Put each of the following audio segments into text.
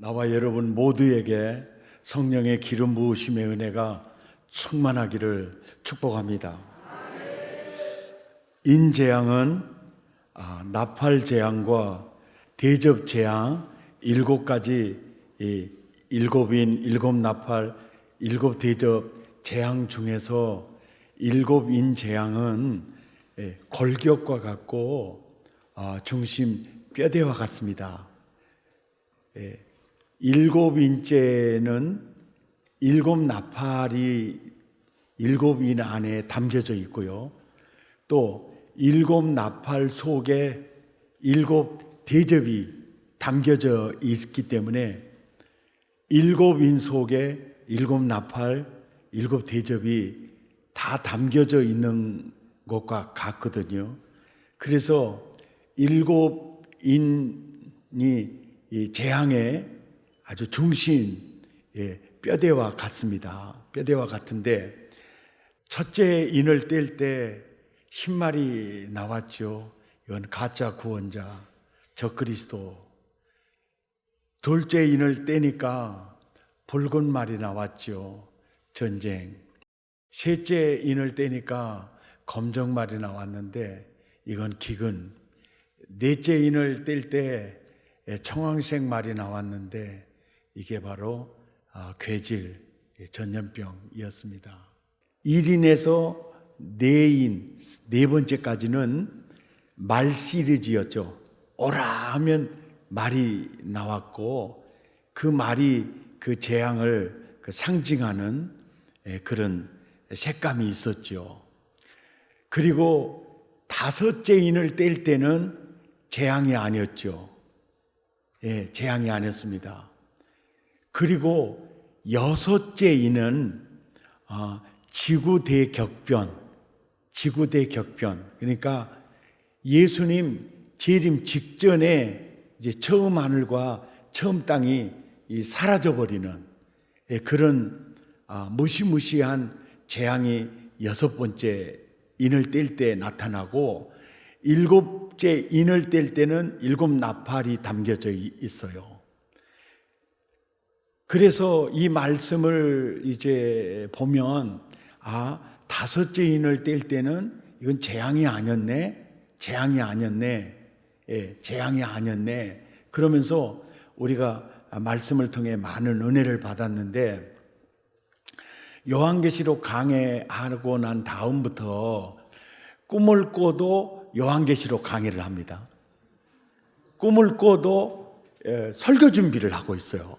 나와 여러분 모두에게 성령의 기름 부으심의 은혜가 충만하기를 축복합니다. 인재앙은 나팔재앙과 대접재앙 7가지, 7인, 7나팔, 7대접 재앙 중에서 7인 재앙은 골격과 같고 중심 뼈대와 같습니다. 7인째는 7나팔이 7인 안에 담겨져 있고요. 또 7나팔 속에 7대접이 담겨져 있기 때문에 7인 속에 7나팔, 7대접이 다 담겨져 있는 것과 같거든요. 그래서 7인이 이 재앙의 아주 중심, 뼈대와 같습니다. 뼈대와 같은데 첫째 인을 뗄 때 흰말이 나왔죠. 이건 가짜 구원자, 적그리스도. 둘째 인을 떼니까 붉은 말이 나왔죠. 전쟁. 셋째 인을 떼니까 검정 말이 나왔는데 이건 기근. 넷째 인을 뗄 때 청황색 말이 나왔는데 이게 바로 괴질, 전염병이었습니다. 1인에서 4인, 네 번째까지는 말 시리즈였죠. 오라 하면 말이 나왔고 그 말이 그 재앙을 상징하는 그런 색감이 있었죠. 그리고 5째 인을 뗄 때는 재앙이 아니었죠. 재앙이 아니었습니다. 그리고 6째 인은 지구대격변. 그러니까 예수님 재림 직전에 이제 처음 하늘과 처음 땅이 사라져버리는 그런 무시무시한 재앙이 6번째 인을 뗄 때 나타나고 7째 인을 뗄 때는 7나팔이 담겨져 있어요. 그래서 이 말씀을 이제 보면 5째 인을 뗄 때는 이건 재앙이 아니었네. 그러면서 우리가 말씀을 통해 많은 은혜를 받았는데 요한계시록 강해하고 난 다음부터 꿈을 꿔도 요한계시록 강해를 합니다. 꿈을 꿔도 설교 준비를 하고 있어요.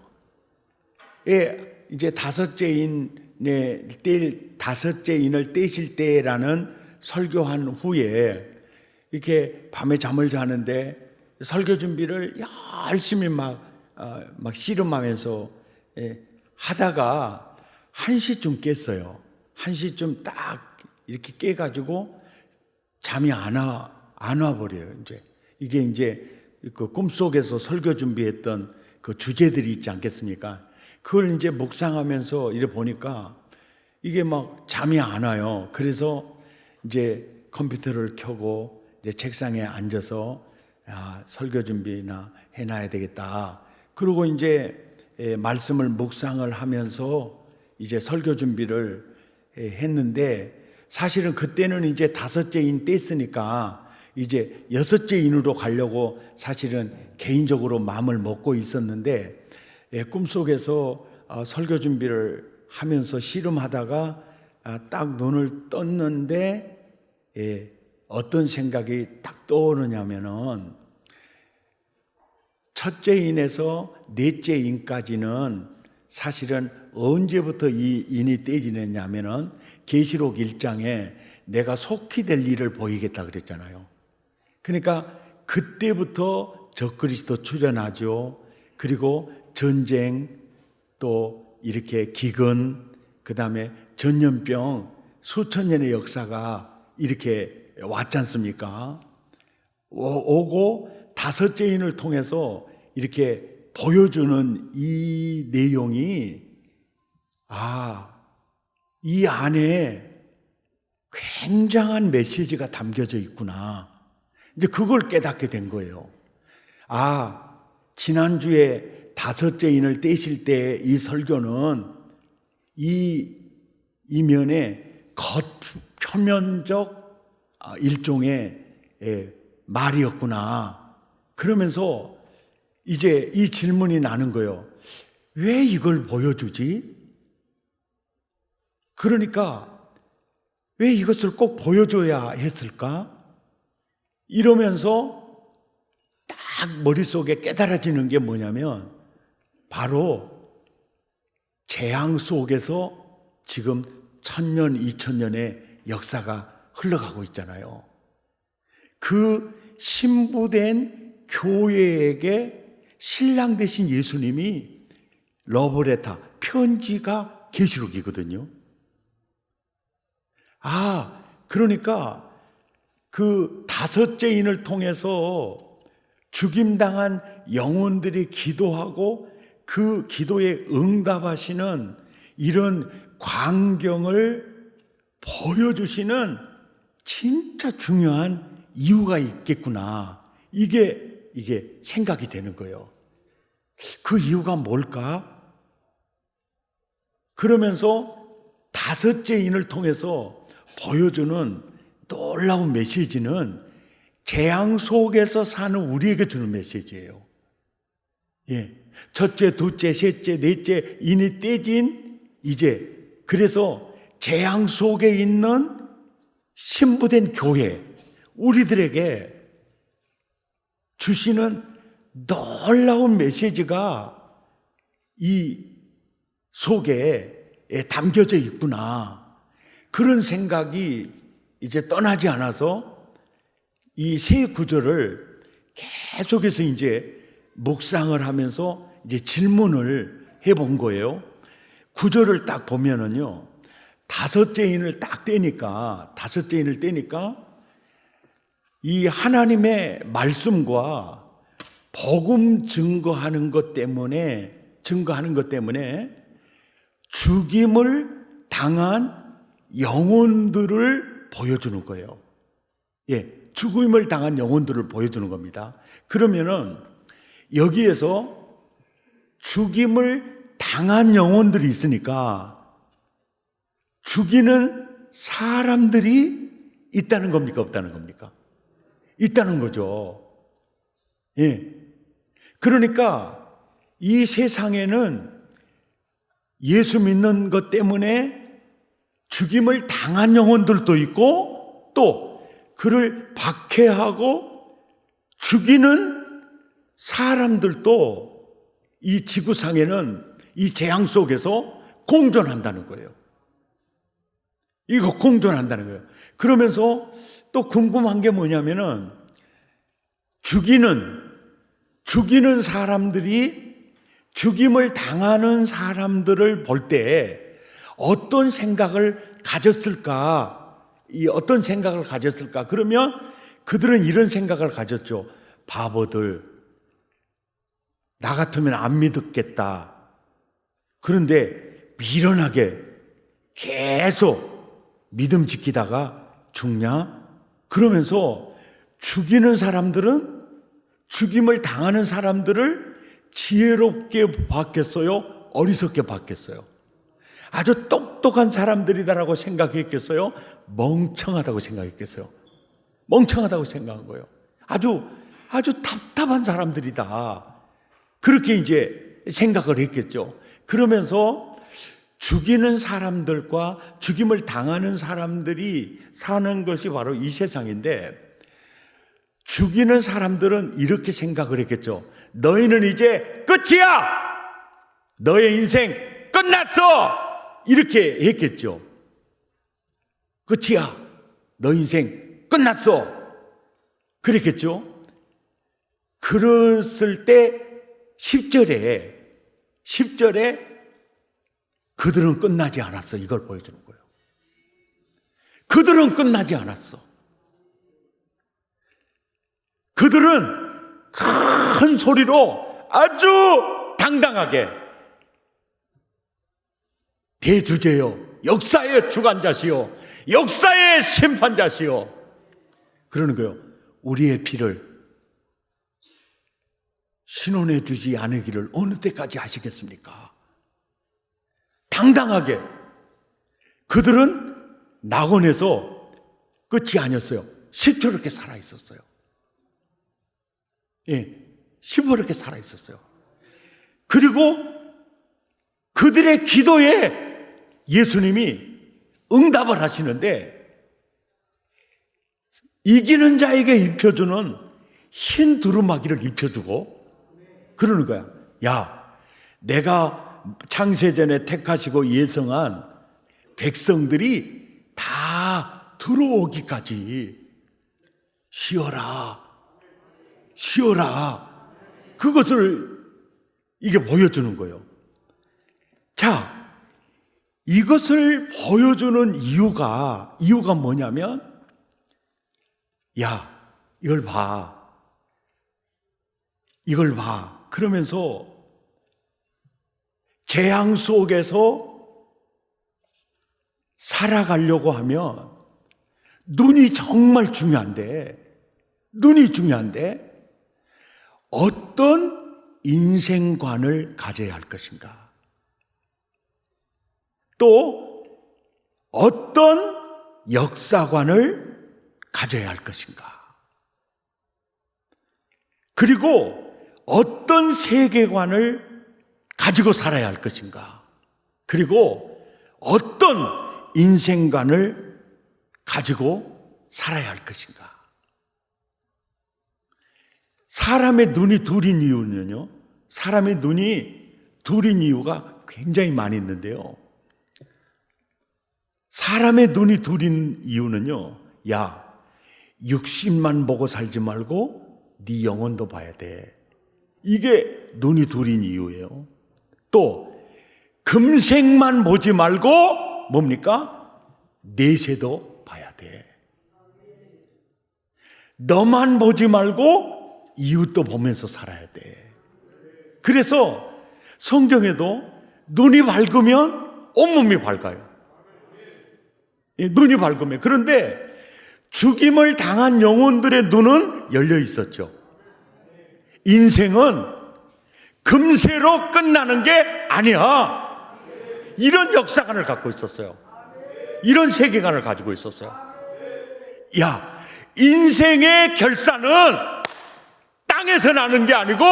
이제 5째 인을 떼실 때라는 설교한 후에 이렇게 밤에 잠을 자는데 설교 준비를 열심히 막 씨름하면서 하다가 1시쯤 깼어요. 1시쯤 딱 이렇게 깨가지고 잠이 안 와버려요. 이게 이제 그 꿈속에서 설교 준비했던 그 주제들이 있지 않겠습니까? 그걸 이제 묵상하면서 이래 보니까 이게 막 잠이 안 와요. 그래서 이제 컴퓨터를 켜고 이제 책상에 앉아서 설교 준비나 해놔야 되겠다. 그리고 이제 말씀을 묵상을 하면서 이제 설교 준비를 했는데 사실은 그때는 이제 5째 인 뗐으니까 이제 6째 인으로 가려고 사실은 개인적으로 마음을 먹고 있었는데 꿈속에서 설교 준비를 하면서 씨름하다가 딱 눈을 떴는데 어떤 생각이 딱 떠오르냐면은 첫째 인에서 넷째 인까지는 사실은 언제부터 이 인이 떼지느냐면은 계시록 1장에 내가 속히 될 일을 보이겠다 그랬잖아요. 그러니까 그때부터 적그리스도 출현하죠. 그리고 전쟁, 또 이렇게 기근, 그 다음에 전염병, 수천 년의 역사가 이렇게 왔지 않습니까? 오고 5째 인을 통해서 이렇게 보여주는 이 내용이 이 안에 굉장한 메시지가 담겨져 있구나. 이제 그걸 깨닫게 된 거예요. 지난주에 다섯째 인을 떼실 때 이 설교는 이 이면에 표면적 일종의 말이었구나. 그러면서 이제 이 질문이 나는 거예요. 왜 이걸 보여주지? 그러니까 왜 이것을 꼭 보여줘야 했을까? 이러면서 딱 머릿속에 깨달아지는 게 뭐냐면 바로 재앙 속에서 지금 1000년, 2000년의 역사가 흘러가고 있잖아요. 그 신부된 교회에게 신랑 되신 예수님이 러브레터, 편지가 계시록이거든요. 그러니까 그 다섯째 인을 통해서 죽임당한 영혼들이 기도하고 그 기도에 응답하시는 이런 광경을 보여주시는 진짜 중요한 이유가 있겠구나. 이게 생각이 되는 거예요. 그 이유가 뭘까? 그러면서 다섯째 인을 통해서 보여주는 놀라운 메시지는 재앙 속에서 사는 우리에게 주는 메시지예요. 첫째, 둘째, 셋째, 넷째 인이 떼진 그래서 재앙 속에 있는 신부된 교회, 우리들에게 주시는 놀라운 메시지가 이 속에 담겨져 있구나. 그런 생각이 이제 떠나지 않아서 이 세 구절을 계속해서 이제 묵상을 하면서 이제 질문을 해본 거예요. 구절을 딱 보면은요, 다섯째 인을 떼니까 이 하나님의 말씀과 복음 증거하는 것 때문에 죽임을 당한 영혼들을 보여주는 거예요. 죽임을 당한 영혼들을 보여주는 겁니다. 그러면은 여기에서 죽임을 당한 영혼들이 있으니까 죽이는 사람들이 있다는 겁니까? 없다는 겁니까? 있다는 거죠. 그러니까 이 세상에는 예수 믿는 것 때문에 죽임을 당한 영혼들도 있고 또 그를 박해하고 죽이는 사람들도 이 지구상에는 이 재앙 속에서 공존한다는 거예요. 공존한다는 거예요. 그러면서 또 궁금한 게 뭐냐면은 죽이는 사람들이 죽임을 당하는 사람들을 볼 때 어떤 생각을 가졌을까? 그러면 그들은 이런 생각을 가졌죠. 바보들, 나 같으면 안 믿었겠다. 그런데 미련하게 계속 믿음 지키다가 죽냐? 그러면서 죽이는 사람들은 죽임을 당하는 사람들을 지혜롭게 봤겠어요? 어리석게 봤겠어요? 아주 똑똑한 사람들이다라고 생각했겠어요? 멍청하다고 생각했겠어요? 멍청하다고 생각한 거예요. 아주 답답한 사람들이다. 그렇게 이제 생각을 했겠죠. 그러면서 죽이는 사람들과 죽임을 당하는 사람들이 사는 것이 바로 이 세상인데, 죽이는 사람들은 이렇게 생각을 했겠죠. 너희는 이제 끝이야! 너의 인생 끝났어! 이렇게 했겠죠. 끝이야! 너 인생 끝났어! 그랬겠죠. 그랬을 때 10절에 그들은 끝나지 않았어. 이걸 보여주는 거예요. 그들은 끝나지 않았어. 그들은 큰 소리로 아주 당당하게 대주제요, 역사의 주관자시요, 역사의 심판자시요, 그러는 거예요. 우리의 피를 신원해 주지 않으기를 어느 때까지 하시겠습니까? 당당하게 그들은 낙원에서 끝이 아니었어요. 시퍼렇게 살아 있었어요. 시퍼렇게 살아 있었어요. 그리고 그들의 기도에 예수님이 응답을 하시는데, 이기는 자에게 입혀주는 흰 두루마기를 입혀주고 그러는 거야. 야, 내가 창세전에 택하시고 예성한 백성들이 다 들어오기까지 쉬어라, 쉬어라. 그것을 이게 보여주는 거예요. 자, 이것을 보여주는 이유가 뭐냐면, 야, 이걸 봐. 이걸 봐. 그러면서 재앙 속에서 살아가려고 하면 눈이 정말 중요한데, 어떤 인생관을 가져야 할 것인가? 또 어떤 역사관을 가져야 할 것인가? 그리고 어떤 세계관을 가지고 살아야 할 것인가? 그리고 어떤 인생관을 가지고 살아야 할 것인가? 사람의 눈이 둘인 이유는요, 사람의 눈이 둘인 이유가 굉장히 많이 있는데요. 사람의 눈이 둘인 이유는요, 야, 육신만 보고 살지 말고 네 영혼도 봐야 돼. 이게 눈이 둘인 이유예요. 또 금생만 보지 말고 뭡니까? 내세도 봐야 돼. 너만 보지 말고 이웃도 보면서 살아야 돼. 그래서 성경에도 눈이 밝으면 온몸이 밝아요. 눈이 밝으면. 그런데 죽임을 당한 영혼들의 눈은 열려 있었죠. 인생은 금세로 끝나는 게 아니야. 이런 역사관을 갖고 있었어요. 이런 세계관을 가지고 있었어요. 야, 인생의 결산은 땅에서 나는 게 아니고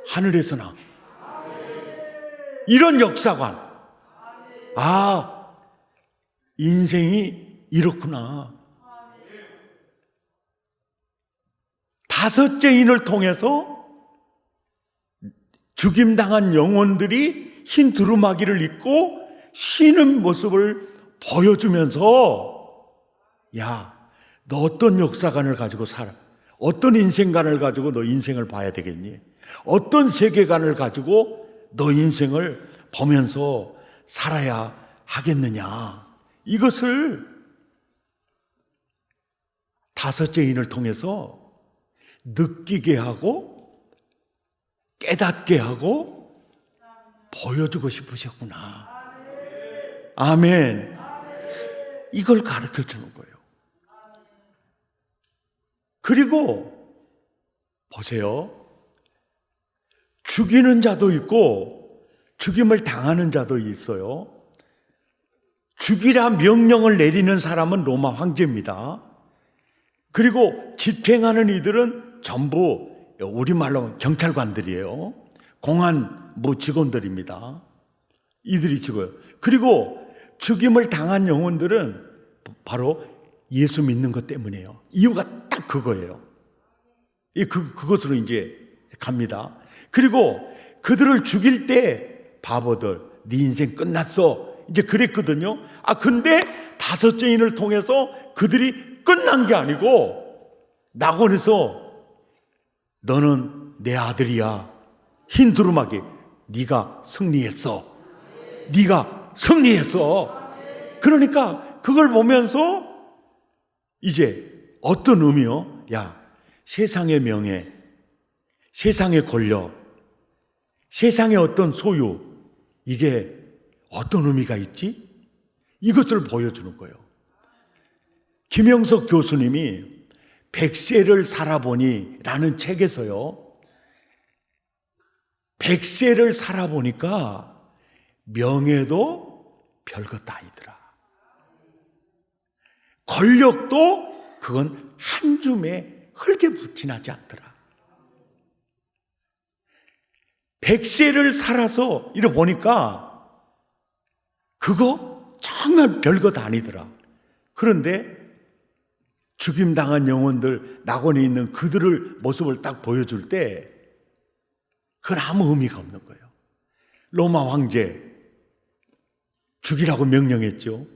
하늘에서 나. 이런 역사관. 아, 인생이 이렇구나. 다섯째 인을 통해서 죽임당한 영혼들이 흰 두루마기를 입고 쉬는 모습을 보여주면서, 야, 너 어떤 역사관을 가지고 살아? 어떤 인생관을 가지고 너 인생을 봐야 되겠니? 어떤 세계관을 가지고 너 인생을 보면서 살아야 하겠느냐? 이것을 다섯째 인을 통해서 느끼게 하고 깨닫게 하고 보여주고 싶으셨구나. 아멘. 이걸 가르쳐 주는 거예요. 그리고 보세요. 죽이는 자도 있고 죽임을 당하는 자도 있어요. 죽이라 명령을 내리는 사람은 로마 황제입니다. 그리고 집행하는 이들은 전부 우리말로 경찰관들이에요. 공안부 직원들입니다. 이들이 죽어요. 그리고 죽임을 당한 영혼들은 바로 예수 믿는 것 때문이에요. 이유가 딱 그거예요. 그것으로 이제 갑니다. 그리고 그들을 죽일 때 바보들, 네 인생 끝났어, 이제 그랬거든요. 근데 다섯째 인을 통해서 그들이 끝난 게 아니고 낙원에서 너는 내 아들이야. 흰 두루마기, 네가 승리했어. 네가 승리했어. 그러니까 그걸 보면서 이제 어떤 의미요? 야, 세상의 명예, 세상의 권력, 세상의 어떤 소유, 이게 어떤 의미가 있지? 이것을 보여주는 거예요. 김영석 교수님이 100세를 살아보니 라는 책에서요, 100세를 살아보니까 명예도 별것 아니더라. 권력도 그건 한 줌에 흙에 지나지 않더라. 100세를 살아서 이래 보니까 그거 정말 별것 아니더라. 그런데 죽임당한 영혼들, 낙원에 있는 그들을 모습을 딱 보여줄 때 그건 아무 의미가 없는 거예요. 로마 황제 죽이라고 명령했죠.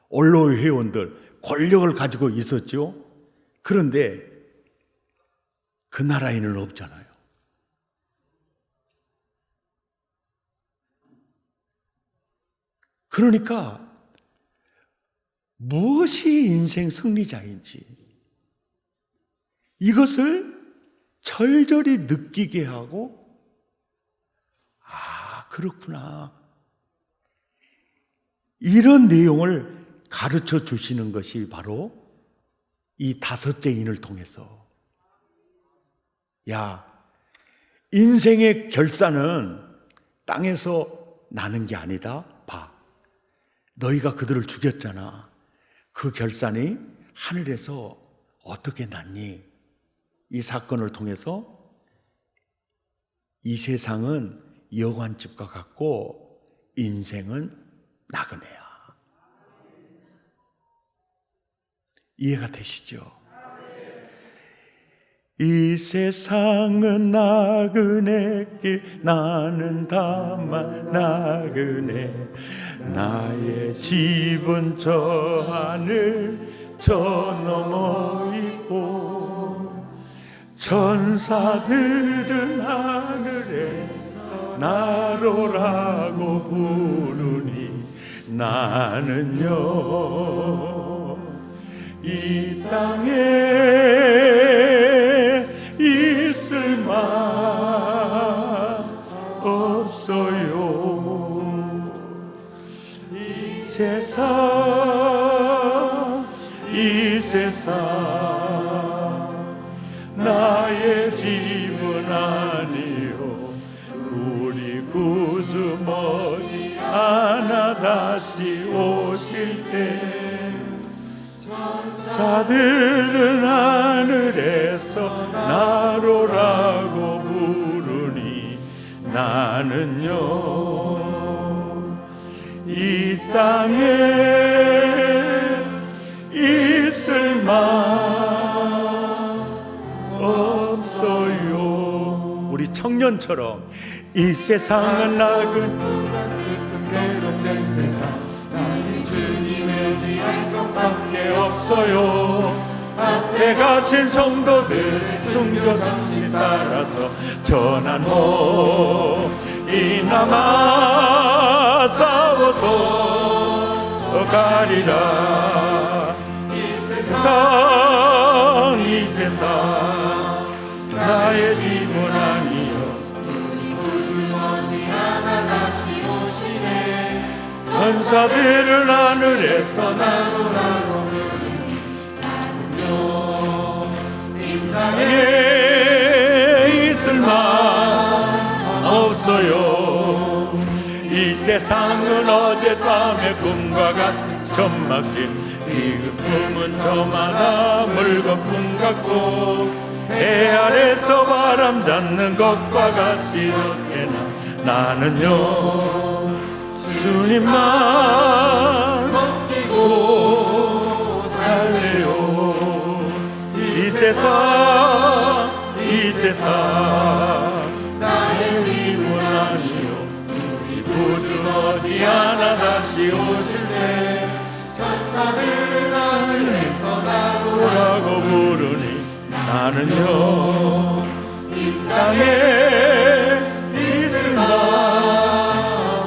언론 회원들 권력을 가지고 있었죠. 그런데 그 나라에는 없잖아요. 그러니까 무엇이 인생 승리자인지 이것을 절절히 느끼게 하고, 아, 그렇구나, 이런 내용을 가르쳐 주시는 것이 바로 이 다섯째 인을 통해서, 야, 인생의 결산은 땅에서 나는 게 아니다. 봐, 너희가 그들을 죽였잖아. 그 결산이 하늘에서 어떻게 났니? 이 사건을 통해서 이 세상은 여관집과 같고 인생은 나그네야. 이해가 되시죠? 이 세상은 나그네 길, 나는 다만 나그네. 나의 집은 저 하늘 저 너머 있고, 천사들은 하늘에서 나로라고 부르니, 나는요 이 땅에 있을 만 없어요. 이 세상 나의 집은 아니요, 우리 구주 머지않아 다시 오실 때, 천사들은 하늘에서 나로라고 부르니, 나는요 이 땅에 있을 만 없어요. 우리 청년처럼 이 세상은 나그네 괴롭된 세상, 나의 주님의 의지할 것밖에 없어요. 앞에 가신 성도들의 순교 정신 따라서 전한 이나마 싸워서 가리라. 이 세상 나의 집은 아니요, 우리 구주 머지않아 다시 오시네. 천사들은 하늘에서 나로라고 부르니, 나는요 이 땅에 있을 만 없어요. 이 세상은 어젯밤의 꿈과 같은 천막진, 이 꿈은 저마다 물거품 같고, 해 아래서 바람 잡는 것과 같이 좋게나, 나는요 주님만 섬기고 살래요. 이 세상 나의 집은 아니요, 우리 구주 머지않아 다시 오실 때, 천사들은 하늘에서 나로라고 부르니, 나는요 이 땅에 있을 만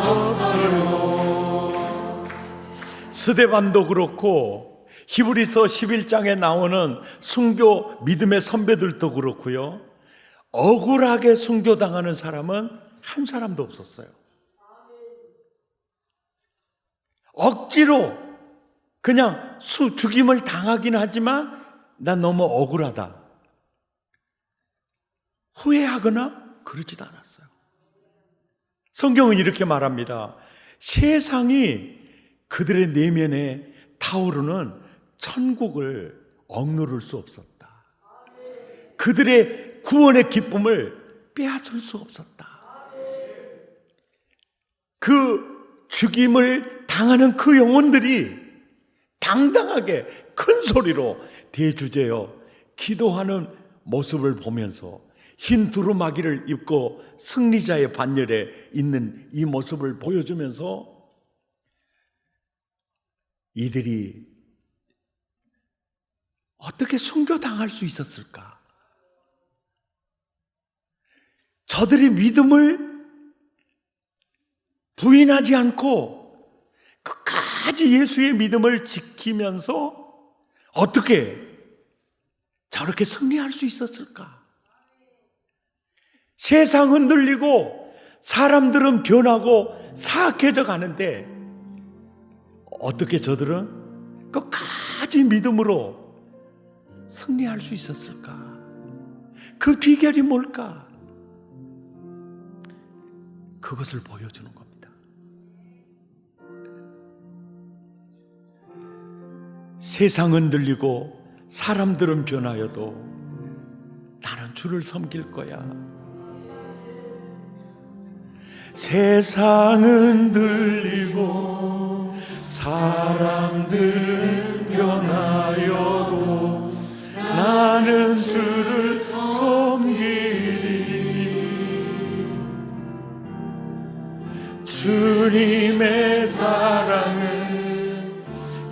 없어요. 스데반도 그렇고 히브리서 11장에 나오는 순교 믿음의 선배들도 그렇고요, 억울하게 순교당하는 사람은 한 사람도 없었어요. 억지로 그냥 죽임을 당하긴 하지만 난 너무 억울하다, 후회하거나 그러지도 않았어요. 성경은 이렇게 말합니다. 세상이 그들의 내면에 타오르는 천국을 억누를 수 없었다. 그들의 구원의 기쁨을 빼앗을 수 없었다. 그 죽임을 당하는 그 영혼들이 당당하게 큰 소리로 대주제여 기도하는 모습을 보면서 흰 두루마기를 입고 승리자의 반열에 있는 이 모습을 보여주면서 이들이 어떻게 순교당할 수 있었을까? 저들이 믿음을 부인하지 않고 끝까지 예수의 믿음을 지키면서 어떻게 저렇게 승리할 수 있었을까? 세상 흔들리고 사람들은 변하고 사악해져 가는데 어떻게 저들은 끝까지 믿음으로 승리할 수 있었을까? 그 비결이 뭘까? 그것을 보여주는 겁니다. 세상 흔들리고 사람들은 변하여도 나는 주를 섬길 거야. 세상은 흔들리고 사람들은 변하여도 나는 주를 섬기리. 주님의 사랑은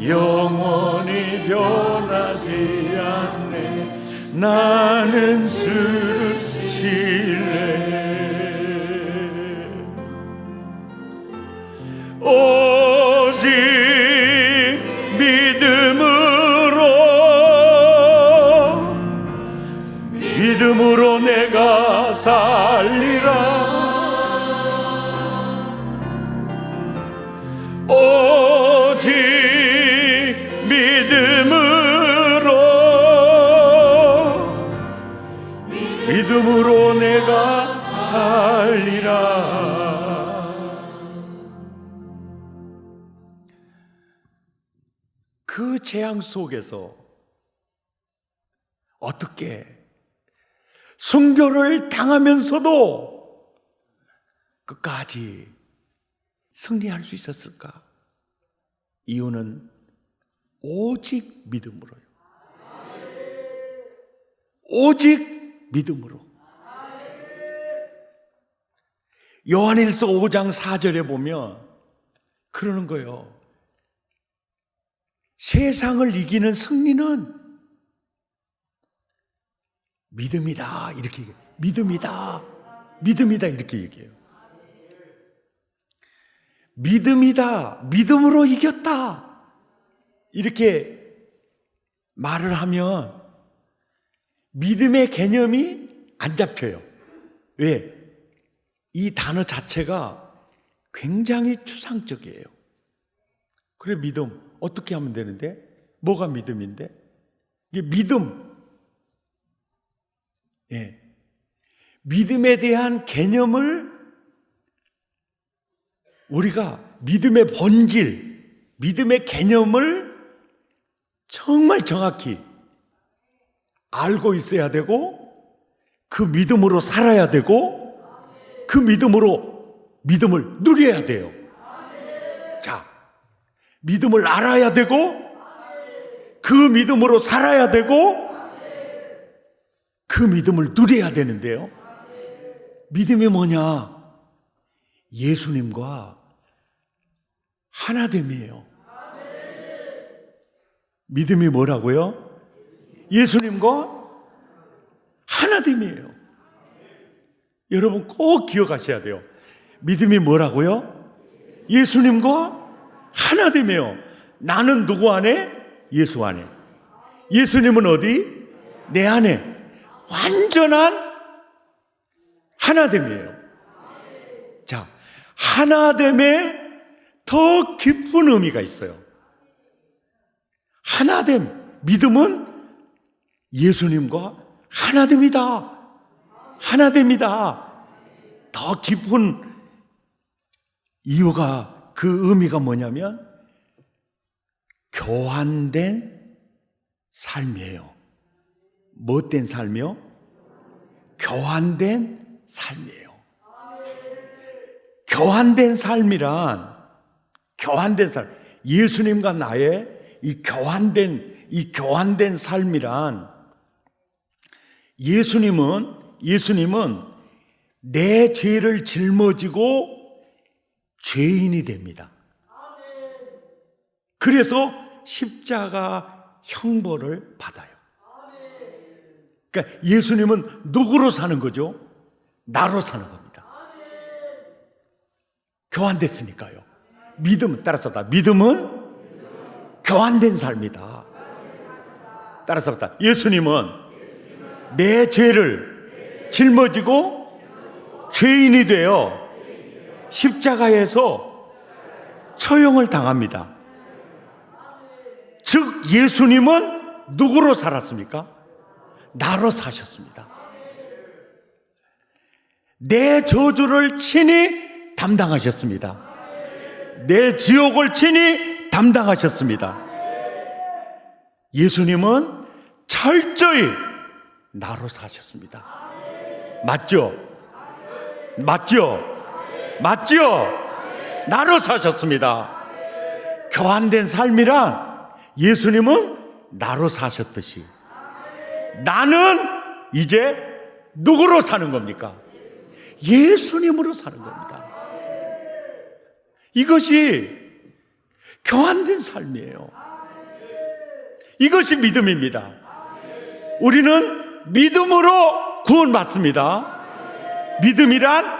영원히 변하지 않네. 나는 주를 신뢰해. 오직 믿음으로 내가 살리라. 오직 믿음으로 내가 살리라. 그 재앙 속에서 어떻게 순교를 당하면서도 끝까지 승리할 수 있었을까? 이유는 오직 믿음으로요. 오직 믿음으로. 요한일서 5장 4절에 보면 그러는 거예요. 세상을 이기는 승리는 믿음이다. 이렇게 얘기해요. 믿음이다. 이렇게 얘기해요. 믿음이다. 믿음으로 이겼다. 이렇게 말을 하면 믿음의 개념이 안 잡혀요. 왜? 이 단어 자체가 굉장히 추상적이에요. 그래, 믿음. 어떻게 하면 되는데? 뭐가 믿음인데? 이게 믿음. 예. 믿음에 대한 개념을 우리가 믿음의 본질, 믿음의 개념을 정말 정확히 알고 있어야 되고 그 믿음으로 살아야 되고 그 믿음으로 믿음을 누려야 돼요. 자, 믿음을 알아야 되고 그 믿음으로 살아야 되고 그 믿음을 누려야 되는데요. 믿음이 뭐냐? 예수님과 하나됨이에요. 믿음이 뭐라고요? 예수님과 하나됨이에요. 여러분 꼭 기억하셔야 돼요. 믿음이 뭐라고요? 예수님과 하나됨이에요. 나는 누구 안에? 예수 안에. 예수님은 어디? 내 안에. 완전한 하나됨이에요. 자, 하나됨에 더 깊은 의미가 있어요. 하나됨, 믿음은 예수님과 하나됨이다. 하나됨이다. 더 깊은 이유가, 그 의미가 뭐냐면 교환된 삶이에요. 무엇된 삶이요? 교환된 삶이에요. 교환된 삶이란, 교환된 삶, 예수님과 나의 이 교환된 삶이란, 예수님은 내 죄를 짊어지고 죄인이 됩니다. 그래서 십자가 형벌을 받아요. 그러니까 예수님은 누구로 사는 거죠? 나로 사는 겁니다. 교환됐으니까요. 믿음은, 따라서 믿음은 교환된 삶이다. 따라서 예수님은 내 죄를 짊어지고 죄인이 되어 십자가에서 처형을 당합니다. 즉 예수님은 누구로 살았습니까? 나로 사셨습니다. 내 저주를 친히 담당하셨습니다. 내 지옥을 친히 담당하셨습니다. 예수님은 철저히 나로 사셨습니다. 맞죠? 맞죠? 맞죠? 나로 사셨습니다. 교환된 삶이란 예수님은 나로 사셨듯이 나는 이제 누구로 사는 겁니까? 예수님으로 사는 겁니다. 이것이 교환된 삶이에요. 이것이 믿음입니다. 우리는 믿음으로 구원받습니다. 믿음이란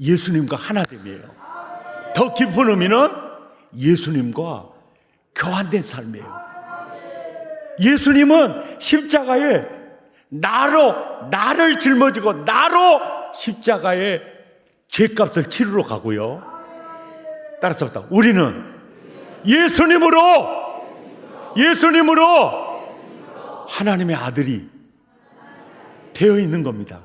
예수님과 하나됨이에요. 더 깊은 의미는 예수님과 교환된 삶이에요. 예수님은 십자가에 나를 짊어지고 나로 십자가에 죄값을 치르러 가고요. 따라서 우리는 예수님으로 하나님의 아들이 되어 있는 겁니다.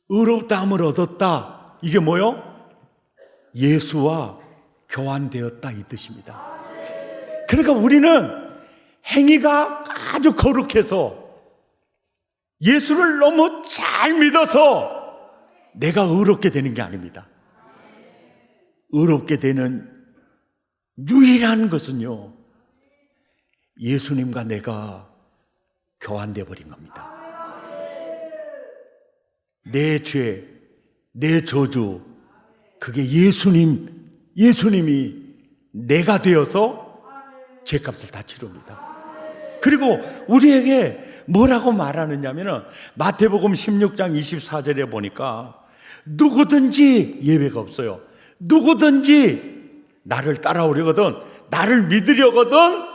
의롭다함을 얻었다. 이게 뭐요? 예수와 교환되었다, 이 뜻입니다. 그러니까 우리는 행위가 아주 거룩해서 예수를 너무 잘 믿어서 내가 의롭게 되는 게 아닙니다. 의롭게 되는 유일한 것은요, 예수님과 내가 교환되어 버린 겁니다. 내 죄, 내 저주, 그게 예수님이 내가 되어서 죄값을 다 치릅니다. 그리고 우리에게 뭐라고 말하느냐면은 마태복음 16장 24절에 보니까 누구든지 예외가 없어요. 누구든지 나를 따라오려거든, 나를 믿으려거든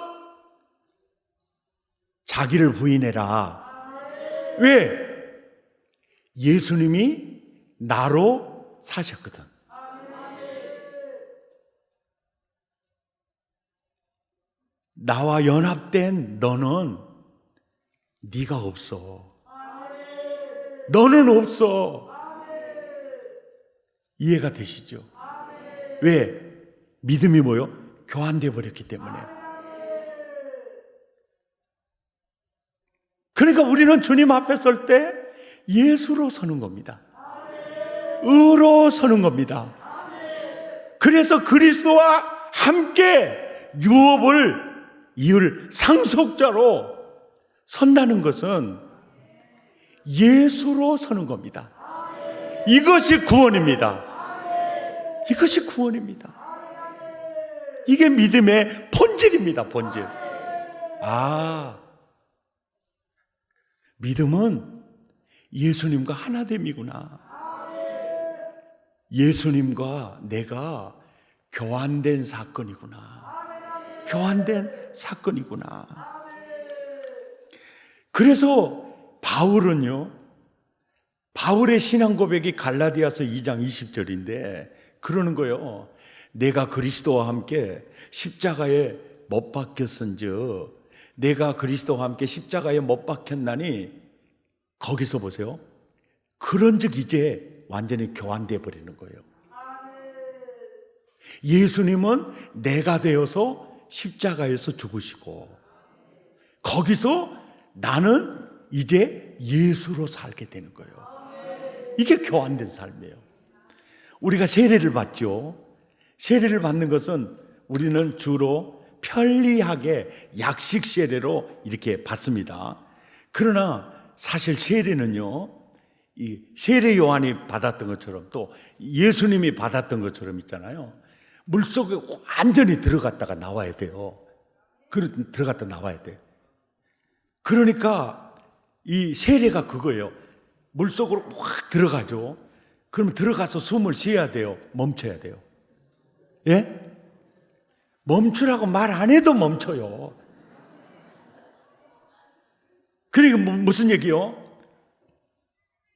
자기를 부인해라. 왜? 예수님이 나로 사셨거든. 나와 연합된 너는 네가 없어. 너는 없어. 이해가 되시죠? 왜? 믿음이 뭐요? 교환되어 버렸기 때문에. 그러니까 우리는 주님 앞에 설 때 예수로 서는 겁니다. 의로 서는 겁니다. 그래서 그리스도와 함께 유업을 이을 상속자로 선다는 것은 예수로 서는 겁니다. 이것이 구원입니다. 이것이 구원입니다. 이게 믿음의 본질입니다. 본질. 믿음은 예수님과 하나됨이구나. 예수님과 내가 교환된 사건이구나. 교환된 사건이구나. 그래서 바울의 신앙 고백이 갈라디아서 2장 20절인데 그러는 거예요. 내가 그리스도와 함께 십자가에 못 박혔은즉, 내가 그리스도와 함께 십자가에 못 박혔나니, 거기서 보세요. 그런 적 이제 완전히 교환돼 버리는 거예요. 예수님은 내가 되어서 십자가에서 죽으시고 거기서 나는 이제 예수로 살게 되는 거예요. 이게 교환된 삶이에요. 우리가 세례를 받죠. 세례를 받는 것은 우리는 주로 편리하게 약식 세례로 이렇게 받습니다. 그러나 사실 세례는요, 이 세례 요한이 받았던 것처럼 또 예수님이 받았던 것처럼 있잖아요. 물속에 완전히 들어갔다가 나와야 돼요. 들어갔다 나와야 돼요. 그러니까 이 세례가 그거예요. 물속으로 확 들어가죠. 그러면 들어가서 숨을 쉬어야 돼요. 멈춰야 돼요. 예? 멈추라고 말 안 해도 멈춰요. 그러니까 무슨 얘기요?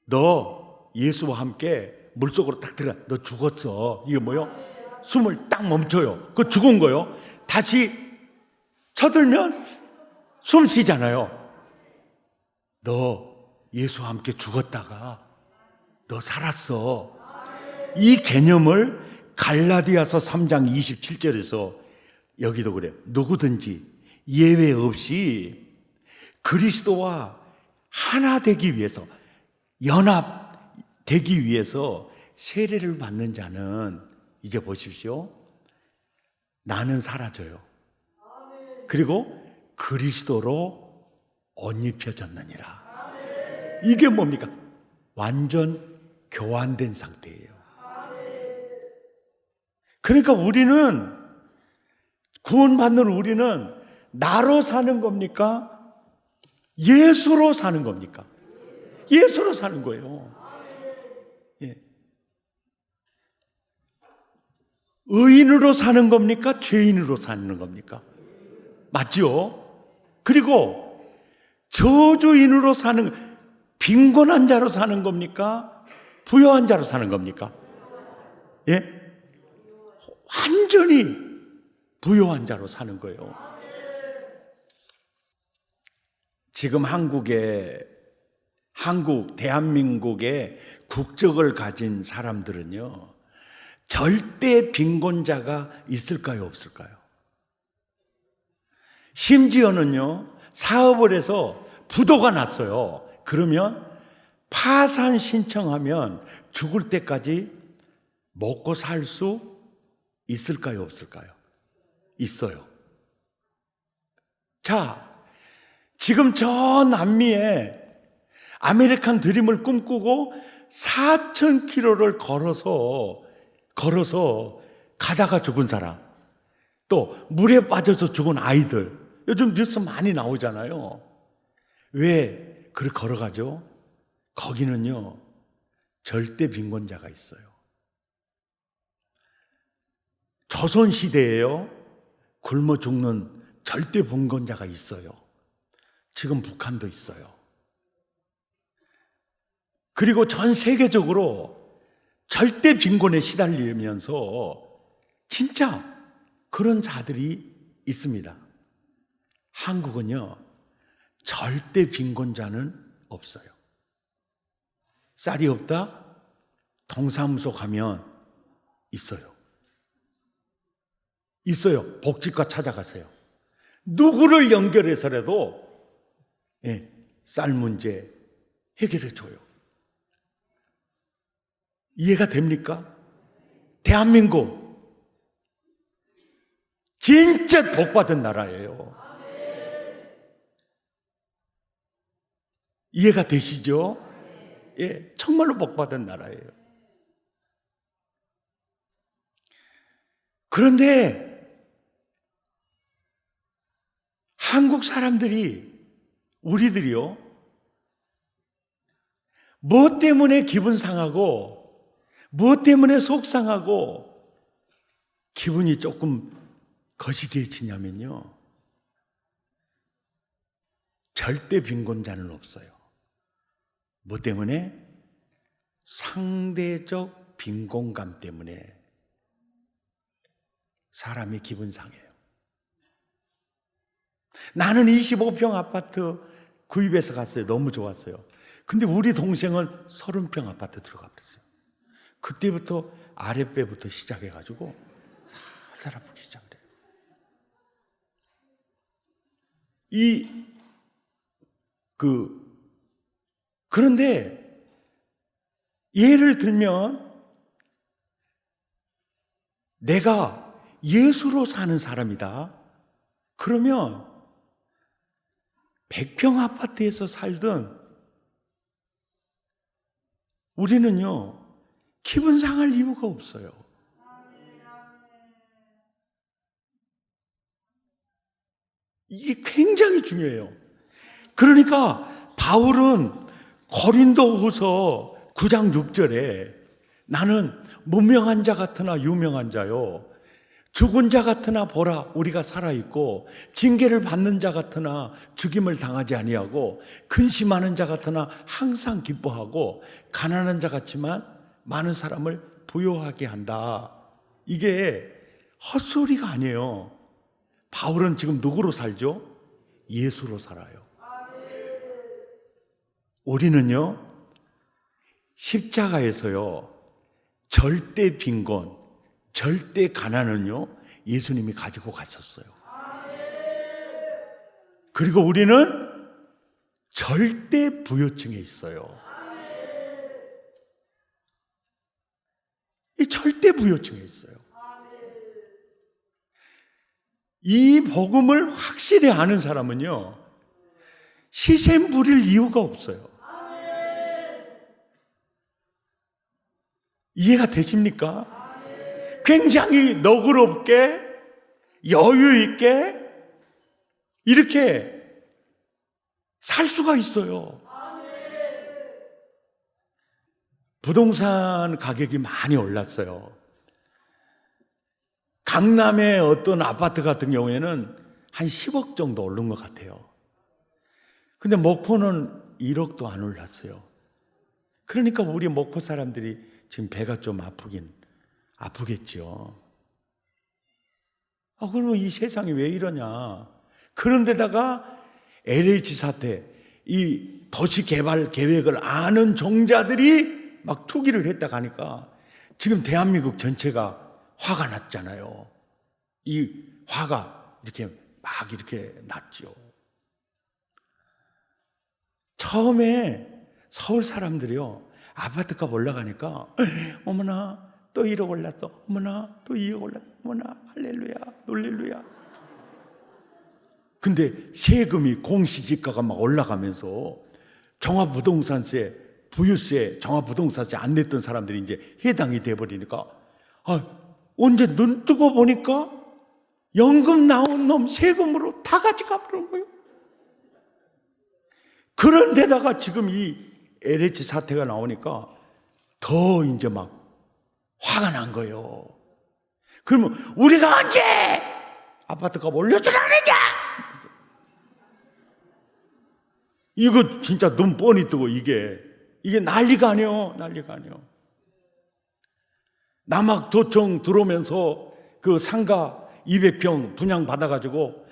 너 예수와 함께 물속으로 딱 들어가. 너 죽었어. 이게 뭐요? 숨을 딱 멈춰요. 그거 죽은 거요. 다시 쳐들면 숨 쉬잖아요. 너 예수와 함께 죽었다가 너 살았어. 이 개념을 갈라디아서 3장 27절에서 여기도 그래요. 누구든지 예외 없이 그리스도와 하나 되기 위해서, 연합되기 위해서 세례를 받는 자는 이제 보십시오. 나는 사라져요. 그리고 그리스도로 옷 입혀졌느니라. 이게 뭡니까? 완전 교환된 상태예요. 그러니까 우리는, 구원받는 우리는 나로 사는 겁니까? 예수로 사는 겁니까? 예수로 사는 거예요. 예. 의인으로 사는 겁니까? 죄인으로 사는 겁니까? 맞죠? 그리고 저주인으로 사는, 빈곤한 자로 사는 겁니까? 부유한 자로 사는 겁니까? 예? 완전히 부유한 자로 사는 거예요. 지금 대한민국의 국적을 가진 사람들은요, 절대 빈곤자가 있을까요, 없을까요? 심지어는요, 사업을 해서 부도가 났어요. 그러면 파산 신청하면 죽을 때까지 먹고 살 수 있을까요, 없을까요? 있어요. 자, 지금 저 남미에 아메리칸 드림을 꿈꾸고 4,000km를 걸어서 가다가 죽은 사람, 또 물에 빠져서 죽은 아이들, 요즘 뉴스 많이 나오잖아요. 왜 그렇게 걸어가죠? 거기는요, 절대 빈곤자가 있어요. 조선시대에요, 굶어 죽는 절대 빈곤자가 있어요. 지금 북한도 있어요. 그리고 전 세계적으로 절대 빈곤에 시달리면서 진짜 그런 자들이 있습니다. 한국은요, 절대 빈곤자는 없어요. 쌀이 없다? 동사무소 가면 있어요. 있어요. 복지과 찾아가세요. 누구를 연결해서라도 쌀 문제 해결해 줘요. 이해가 됩니까? 대한민국 진짜 복받은 나라예요. 이해가 되시죠? 예, 정말로 복받은 나라예요. 그런데 한국 사람들이, 우리들이요, 뭐 때문에 기분 상하고 뭐 때문에 속상하고 기분이 조금 거시기해지냐면요, 절대 빈곤자는 없어요. 뭐 때문에? 상대적 빈곤감 때문에 사람이 기분 상해요. 나는 25평 아파트 구입해서 갔어요. 너무 좋았어요. 근데 우리 동생은 30평 아파트 들어가 버렸어요. 그때부터 아랫배부터 시작해가지고 살살 아프기 시작해요. 그런데 예를 들면 내가 예수로 사는 사람이다. 그러면 100평 아파트에서 살든 우리는요, 기분 상할 이유가 없어요. 이게 굉장히 중요해요. 그러니까 바울은 고린도후서 9장 6절에 나는 무명한 자 같으나 유명한 자요, 죽은 자 같으나 보라 우리가 살아있고 징계를 받는 자 같으나 죽임을 당하지 아니하고 근심하는 자 같으나 항상 기뻐하고 가난한 자 같지만 많은 사람을 부요하게 한다. 이게 헛소리가 아니에요. 바울은 지금 누구로 살죠? 예수로 살아요. 우리는요, 십자가에서요, 절대 빈곤, 절대 가난은요, 예수님이 가지고 갔었어요. 그리고 우리는 절대 부요증에 있어요. 이 절대 부요증에 있어요. 이 복음을 확실히 아는 사람은요, 시샘 부릴 이유가 없어요. 이해가 되십니까? 굉장히 너그럽게 여유 있게 이렇게 살 수가 있어요. 부동산 가격이 많이 올랐어요. 강남의 어떤 아파트 같은 경우에는 한 10억 정도 오른 것 같아요. 근데 목포는 1억도 안 올랐어요. 그러니까 우리 목포 사람들이 지금 배가 좀 아프겠죠. 그러면 이 세상이 왜 이러냐. 그런데다가 LH 사태, 이 도시 개발 계획을 아는 종자들이 막 투기를 했다고 하니까 지금 대한민국 전체가 화가 났잖아요. 이 화가 이렇게 났죠. 처음에 서울 사람들이요, 아파트값 올라가니까 어머나 또 1억 올랐어, 어머나 또 2억 올랐어, 어머나 할렐루야 놀렐루야. 근데 세금이 공시지가가 막 올라가면서 종합부동산세, 부유세, 종합부동산세 안 냈던 사람들이 이제 해당이 돼버리니까 언제 눈 뜨고 보니까 연금 나온 놈 세금으로 다 가져가 버린 거예요. 그런데다가 지금 이 LH 사태가 나오니까 더 이제 막 화가 난 거예요. 그러면 우리가 언제 아파트값 올려주라 그러자! 이거 진짜 눈 뻔히 뜨고 이게 난리가 아니에요. 난리가 아니에요. 남학도청 들어오면서 그 상가 200평 분양 받아가지고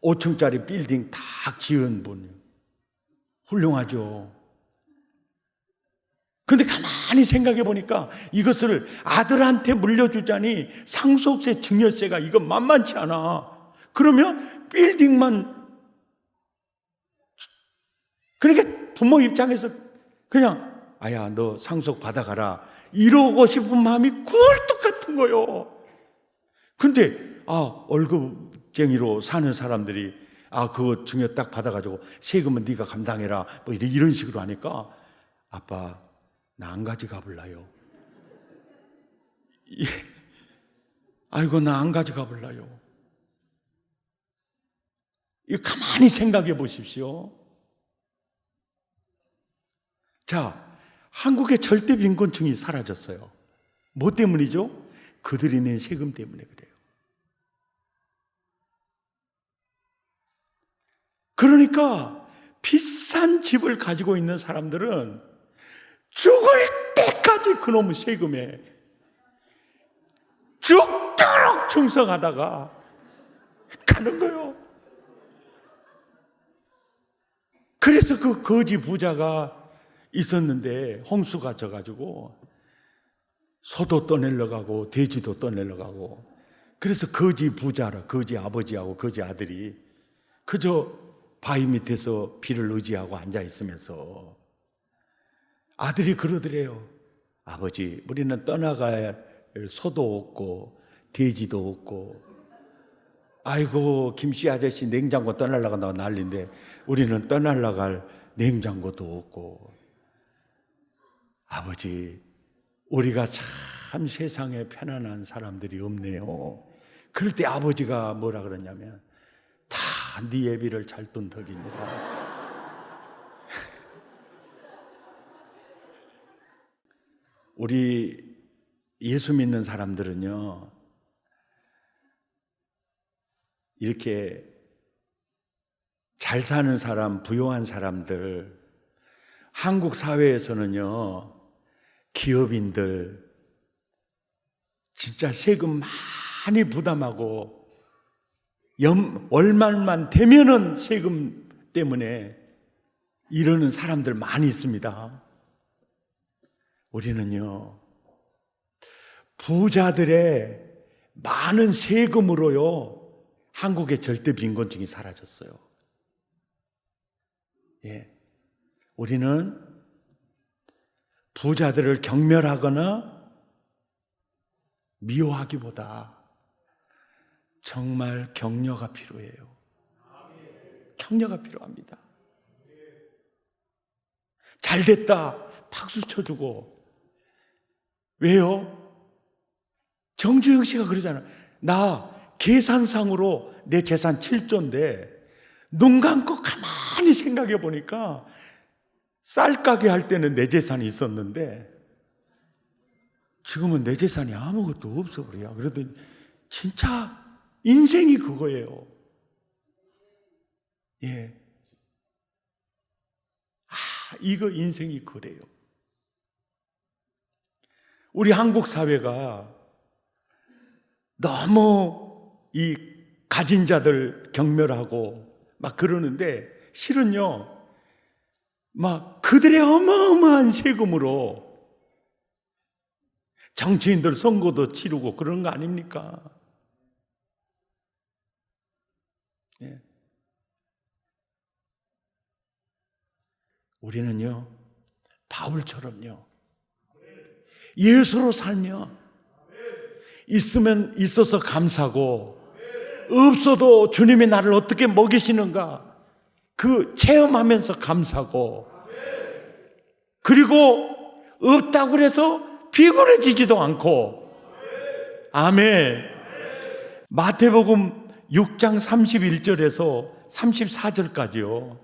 5층짜리 빌딩 딱 지은 분 훌륭하죠. 근데 가만히 생각해 보니까 이것을 아들한테 물려주자니 상속세, 증여세가 이거 만만치 않아. 그러면 빌딩만, 그러니까 부모 입장에서 그냥 아야 너 상속 받아가라 이러고 싶은 마음이 굴뚝 같은 거요. 근데 월급쟁이로 사는 사람들이 그거 증여 딱 받아가지고 세금은 네가 감당해라 뭐 이런 식으로 하니까 아빠 나 안 가져가 볼라요. 아이고 나 안 가져가 볼라요. 이거 가만히 생각해 보십시오. 자, 한국의 절대 빈곤층이 사라졌어요. 뭐 때문이죠? 그들이 낸 세금 때문에 그래요. 그러니까 비싼 집을 가지고 있는 사람들은 죽을 때까지 그놈의 세금에 죽도록 충성하다가 가는 거예요. 그래서 그 거지 부자가 있었는데 홍수가 져가지고 소도 떠내려 가고 돼지도 떠내려 가고, 그래서 거지 부자라, 거지 아버지하고 거지 아들이 그저 바위 밑에서 비를 의지하고 앉아 있으면서 아들이 그러더래요. 아버지, 우리는 떠나갈 소도 없고 돼지도 없고, 아이고 김씨 아저씨 냉장고 떠나려고 한다고 난리인데 우리는 떠나려고 할 냉장고도 없고, 아버지 우리가 참 세상에 편안한 사람들이 없네요. 그럴 때 아버지가 뭐라 그러냐면, 다 네 예비를 잘 둔 덕이니라. 우리 예수 믿는 사람들은요, 이렇게 잘 사는 사람, 부유한 사람들, 한국 사회에서는요, 기업인들 진짜 세금 많이 부담하고 월말만 되면은 세금 때문에 이러는 사람들 많이 있습니다. 우리는요, 부자들의 많은 세금으로요, 한국의 절대 빈곤층이 사라졌어요. 예. 우리는 부자들을 경멸하거나 미워하기보다 정말 격려가 필요해요. 격려가 필요합니다. 잘 됐다 박수 쳐주고. 왜요? 정주영 씨가 그러잖아요. 나 계산상으로 내 재산 7조인데 눈 감고 가만히 생각해 보니까 쌀 가게 할 때는 내 재산이 있었는데 지금은 내 재산이 아무것도 없어 그래요. 그러더니 진짜 인생이 그거예요. 예. 이거 인생이 그래요. 우리 한국 사회가 너무 이 가진 자들 경멸하고 막 그러는데, 실은요, 막 그들의 어마어마한 세금으로 정치인들 선거도 치르고 그런 거 아닙니까? 예. 우리는요, 바울처럼요, 예수로 살며 있으면 있어서 감사하고 없어도 주님이 나를 어떻게 먹이시는가 그 체험하면서 감사하고, 그리고 없다고 해서 피곤해지지도 않고. 아멘. 마태복음 6장 31절에서 34절까지요,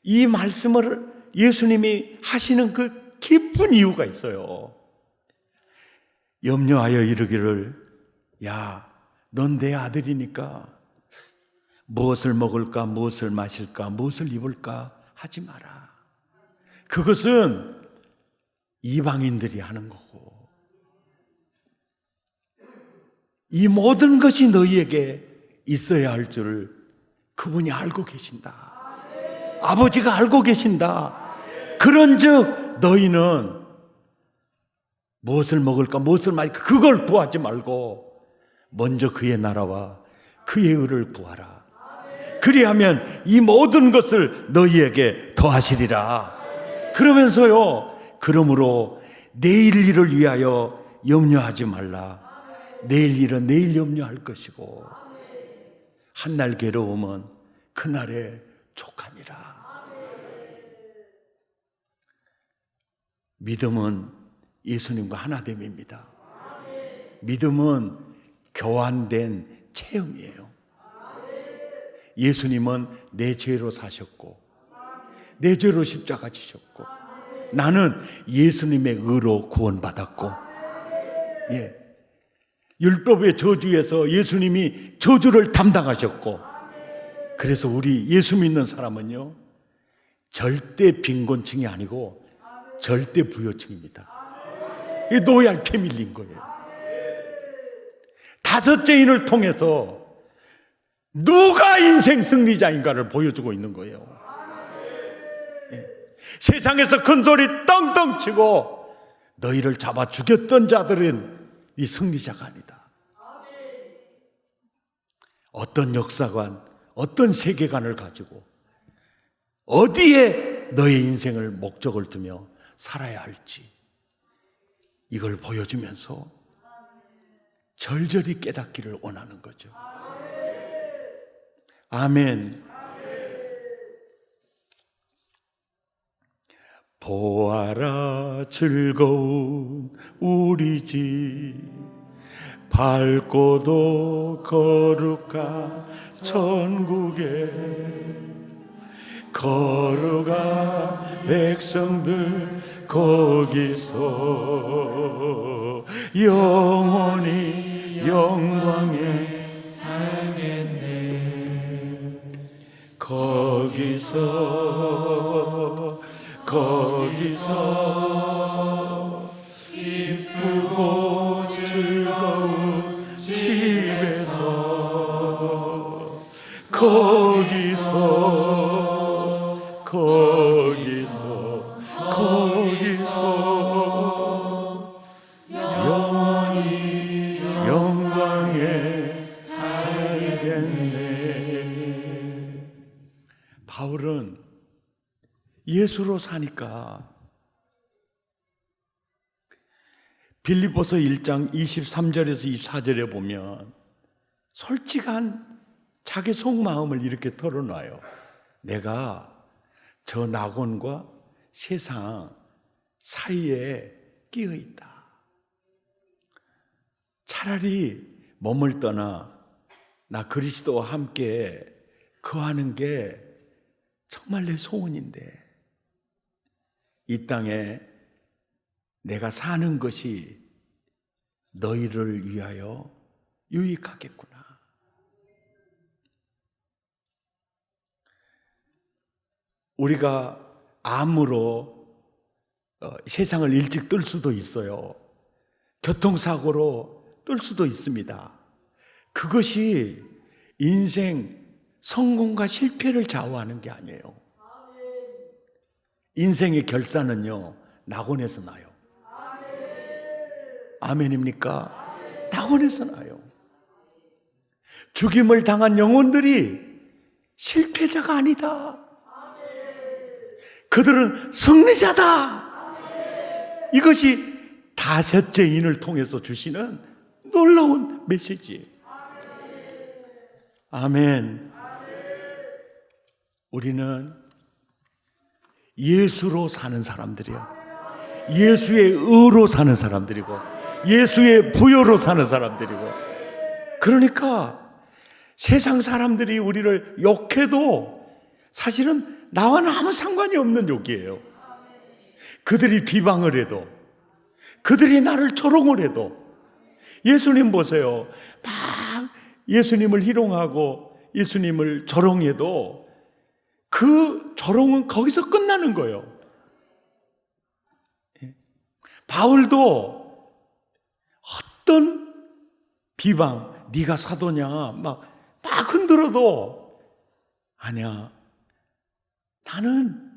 이 말씀을 예수님이 하시는 그 깊은 이유가 있어요. 염려하여 이르기를, 야, 넌 내 아들이니까 무엇을 먹을까, 무엇을 마실까, 무엇을 입을까 하지 마라. 그것은 이방인들이 하는 거고, 이 모든 것이 너희에게 있어야 할 줄을 그분이 알고 계신다. 아버지가 알고 계신다. 그런즉 너희는 무엇을 먹을까, 무엇을 마실까, 그걸 구하지 말고 먼저 그의 나라와 그의 의를 구하라. 그리하면 이 모든 것을 너희에게 더하시리라. 그러면서요, 그러므로 내일 일을 위하여 염려하지 말라. 내일 일은 내일 염려할 것이고 한날 괴로움은 그날에 족하니라. 믿음은 예수님과 하나됨입니다. 믿음은 교환된 체험이에요. 예수님은 내 죄로 사셨고 내 죄로 십자가 지셨고 나는 예수님의 의로 구원받았고, 예, 율법의 저주에서 예수님이 저주를 담당하셨고, 그래서 우리 예수 믿는 사람은요, 절대 빈곤층이 아니고 절대 부요층입니다. 이 노얄패 밀린 거예요. 다섯째 인을 통해서 누가 인생 승리자인가를 보여주고 있는 거예요. 예. 세상에서 큰 소리 떵떵 치고 너희를 잡아 죽였던 자들은 이 승리자가 아니다. 어떤 역사관, 어떤 세계관을 가지고 어디에 너의 인생을 목적을 두며 살아야 할지 이걸 보여주면서 절절히 깨닫기를 원하는 거죠. 아멘. 보아라 즐거운 우리 집 밝고도 거룩한 천국에 거룩한 백성들 거기서 영원히 영광에 살겠네. 거기서 기쁘고 즐거운 집에서 거기서 영원히 영광에 살겠네. 바울은 예수로 사니까 빌립보서 1장 23절에서 24절에 보면 솔직한 자기 속마음을 이렇게 털어놔요. 내가 저 낙원과 세상 사이에 끼어 있다. 차라리 몸을 떠나 나 그리스도와 함께 거하는 게 정말 내 소원인데 이 땅에 내가 사는 것이 너희를 위하여 유익하겠구나. 우리가 암으로 세상을 일찍 뜰 수도 있어요. 교통사고로 뜰 수도 있습니다. 그것이 인생 성공과 실패를 좌우하는 게 아니에요. 인생의 결산은요, 낙원에서 나요. 아멘입니까? 낙원에서 나요. 죽임을 당한 영혼들이 실패자가 아니다. 그들은 승리자다. 이것이 다섯째인을 통해서 주시는 놀라운 메시지예요. 아멘. 우리는 예수로 사는 사람들이요, 예수의 의로 사는 사람들이고 예수의 부여로 사는 사람들이고, 그러니까 세상 사람들이 우리를 욕해도 사실은 나와는 아무 상관이 없는 욕이에요. 그들이 비방을 해도, 그들이 나를 조롱을 해도, 예수님 보세요. 막 예수님을 희롱하고 예수님을 조롱해도 그 조롱은 거기서 끝나는 거예요. 바울도 어떤 비방, 네가 사도냐 막 흔들어도 아니야, 나는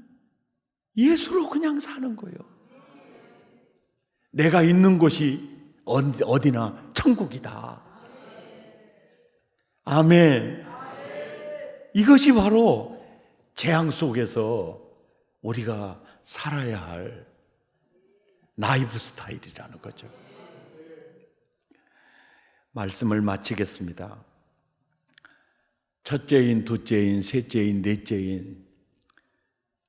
예수로 그냥 사는 거예요. 내가 있는 곳이 어디나 천국이다. 아멘. 이것이 바로 재앙 속에서 우리가 살아야 할 라이프 스타일이라는 거죠. 말씀을 마치겠습니다. 첫째인, 둘째인, 셋째인, 넷째인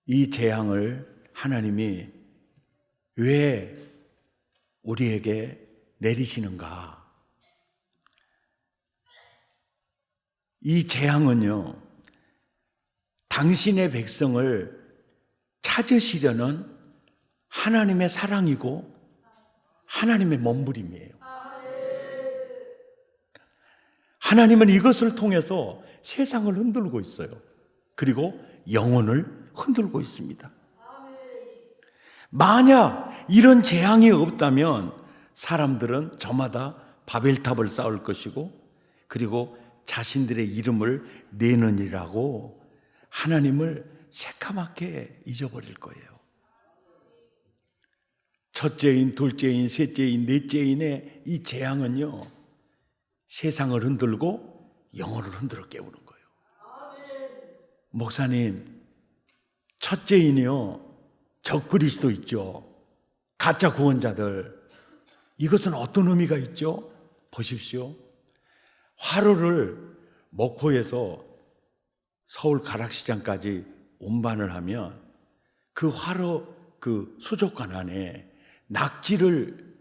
이 재앙을 하나님이 왜 우리에게 내리시는가? 이 재앙은요, 당신의 백성을 찾으시려는 하나님의 사랑이고 하나님의 몸부림이에요. 하나님은 이것을 통해서 세상을 흔들고 있어요. 그리고 영혼을 흔들고 있습니다. 만약 이런 재앙이 없다면 사람들은 저마다 바벨탑을 쌓을 것이고, 그리고 자신들의 이름을 내느니라고 하나님을 새카맣게 잊어버릴 거예요. 첫째인, 둘째인, 셋째인, 넷째인의 이 재앙은요, 세상을 흔들고 영혼을 흔들어 깨우는 거예요. 목사님, 첫째인이요, 적그리스도 있죠. 가짜 구원자들. 이것은 어떤 의미가 있죠? 보십시오. 화로를 목포에서 서울 가락시장까지 운반을 하면 그 화로 그 수족관 안에 낙지를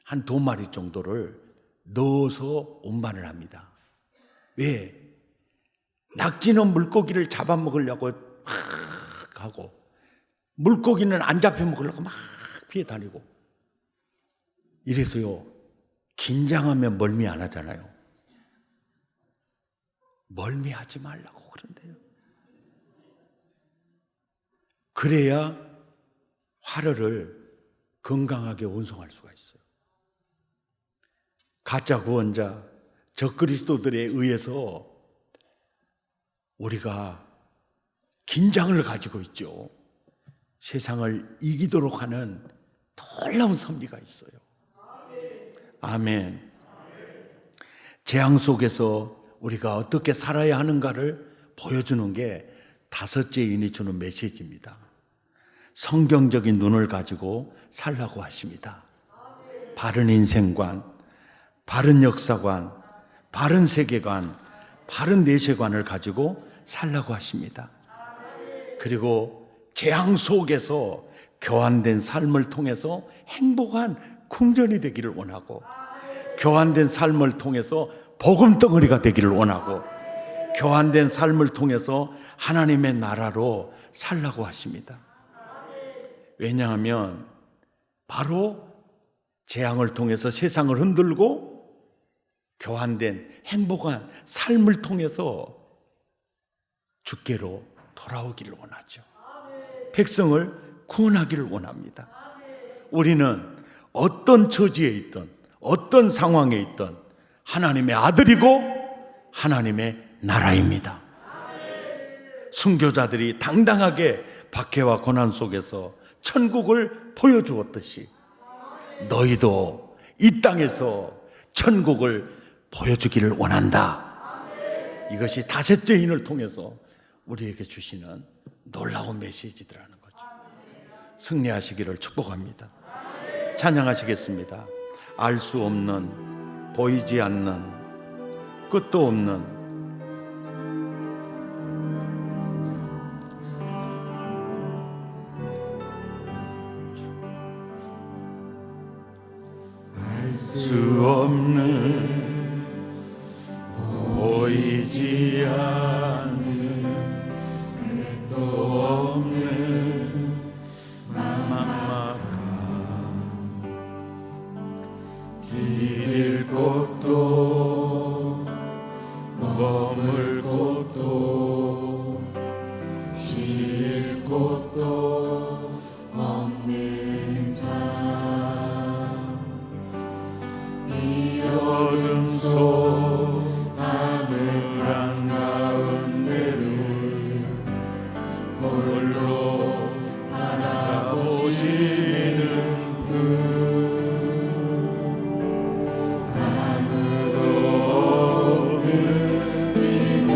한 2마리 정도를 넣어서 운반을 합니다. 왜? 낙지는 물고기를 잡아먹으려고 막 하고 물고기는 안 잡혀 먹으려고 막 피해 다니고, 이래서요, 긴장하면 멀미 안 하잖아요. 멀미하지 말라고 그런대요. 그래야 화로를 건강하게 운송할 수가 있어요. 가짜 구원자, 적그리스도들에 의해서 우리가 긴장을 가지고 있죠. 세상을 이기도록 하는 놀라운 섭리가 있어요. 아멘. 재앙 속에서 우리가 어떻게 살아야 하는가를 보여주는 게 5째인이 주는 메시지입니다. 성경적인 눈을 가지고 살라고 하십니다. 바른 인생관, 바른 역사관, 바른 세계관, 바른 내세관을 가지고 살라고 하십니다. 그리고 재앙 속에서 교환된 삶을 통해서 행복한 궁전이 되기를 원하고, 교환된 삶을 통해서 복음 덩어리가 되기를 원하고, 교환된 삶을 통해서 하나님의 나라로 살라고 하십니다. 왜냐하면 바로 재앙을 통해서 세상을 흔들고 교환된 행복한 삶을 통해서 주께로 돌아오기를 원하죠. 백성을 구원하기를 원합니다. 우리는 어떤 처지에 있든 어떤 상황에 있든 하나님의 아들이고 하나님의 나라입니다. 순교자들이 당당하게 박해와 고난 속에서 천국을 보여주었듯이 너희도 이 땅에서 천국을 보여주기를 원한다. 이것이 5째인을 통해서 우리에게 주시는 놀라운 메시지들라는 거죠. 승리하시기를 축복합니다. 찬양하시겠습니다. 알 수 없는, 보이지 않는, 끝도 없는 알 수 없는, 보이지 않는, 끝도 없는 막막한 길 곳도 머물 곳도 쉴 곳도 없는 삶, 이 어둠 속 하늘 한가운데를 홀로 바라보시는 그 아무도 없는 이곳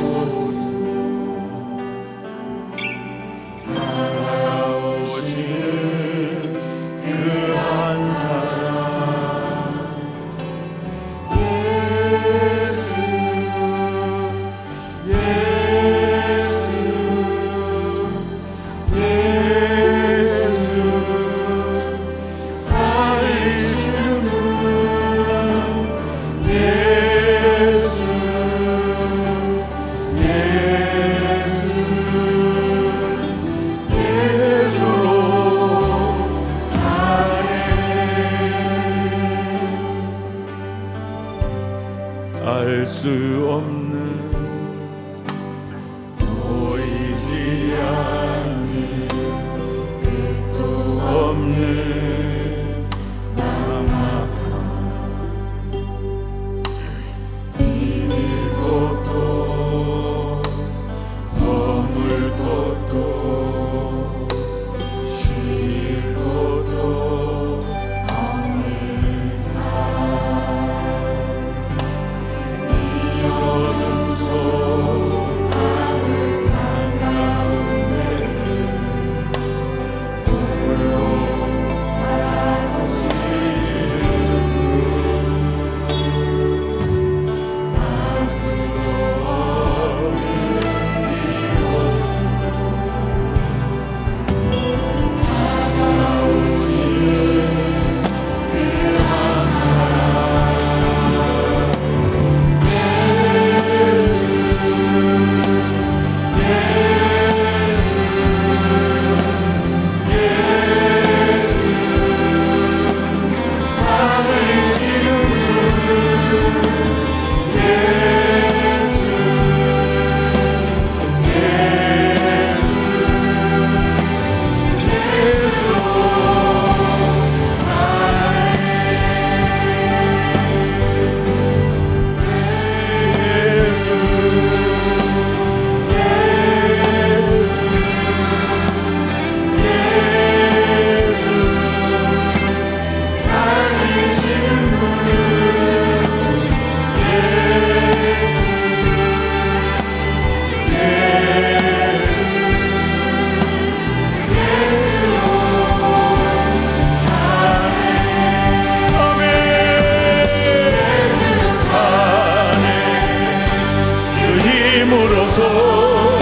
힘으로서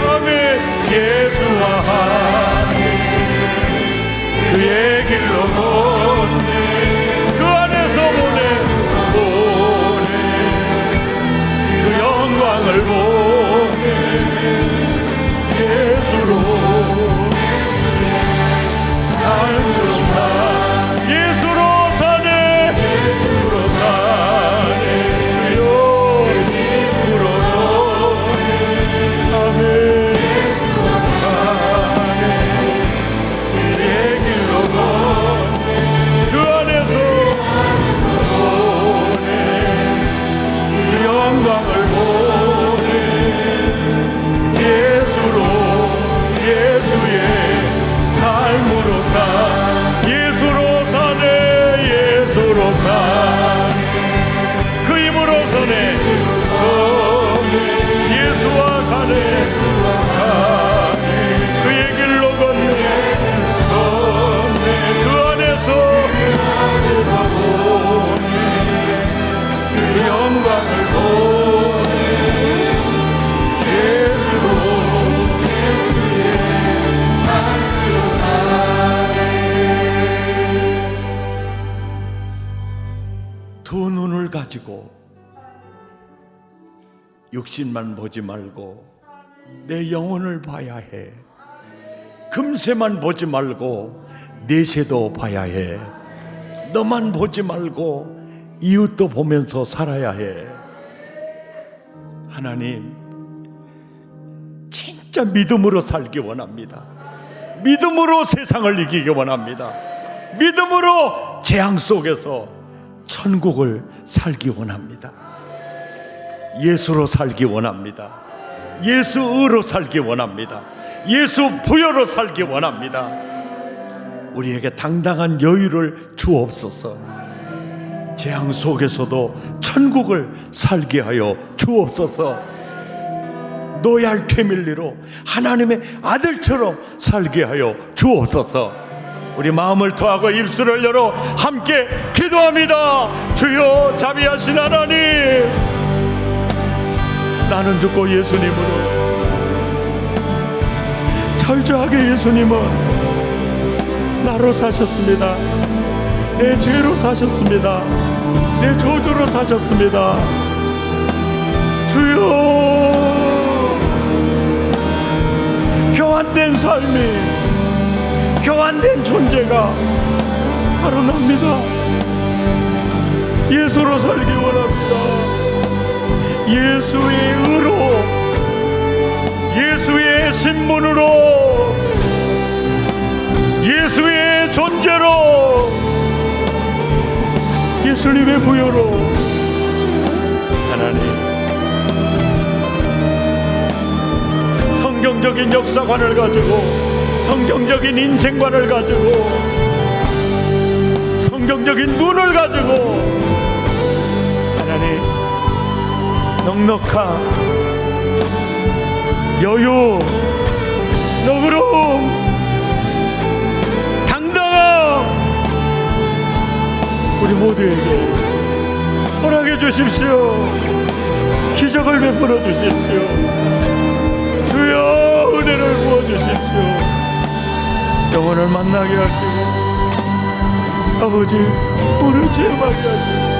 아멘. 예수와 함께 그의 길로 걷네. 그 안에서 보내 그 영광을 보내. 예수로 삶으로 사 예수로 사네. 예수로 사네. 주여 힘으로서 아멘. 예수로 가네. 그의 길로 걷네. 그 안에서 보내 그 영광을 보내. 예수로 예수의 삶으로 사 예수로 사네. 예수로 사네. 그 힘으로 서네. 예수와 가네. 그의 길로 걷네. 그 안에서 보내 그 영광을 보내. 예수로 예수의 삶으로 사네. 두 눈을 가지고 육신만 보지 말고 내 영혼을 봐야 해. 금세만 보지 말고 내세도 봐야 해. 너만 보지 말고 이웃도 보면서 살아야 해. 하나님, 진짜 믿음으로 살기 원합니다. 믿음으로 세상을 이기기 원합니다. 믿음으로 재앙 속에서 천국을 살기 원합니다. 예수로 살기 원합니다. 예수의로 살기 원합니다. 예수 부여로 살기 원합니다. 우리에게 당당한 여유를 주옵소서. 재앙 속에서도 천국을 살게 하여 주옵소서. 노얄 패밀리로 하나님의 아들처럼 살게 하여 주옵소서. 우리 마음을 토하고 입술을 열어 함께 기도합니다. 주여 자비하신 하나님, 나는 죽고 예수님으로, 철저하게 예수님은 나로 사셨습니다. 내 죄로 사셨습니다. 내 저주로 사셨습니다. 주여, 교환된 삶이, 교환된 존재가 바로 납니다. 예수로 살기 원합니다. 예수의 의로, 예수의 신분으로, 예수의 존재로, 예수님의 부여로. 하나님, 성경적인 역사관을 가지고, 성경적인 인생관을 가지고, 성경적인 눈을 가지고 하나님, 넉넉함, 여유, 너그러움, 당당함, 우리 모두에게 허락해 주십시오. 기적을 베풀어 주십시오. 주여, 은혜를 부어 주십시오. 영혼을 만나게 하시고, 아버지, 오늘 제음하게 하시고,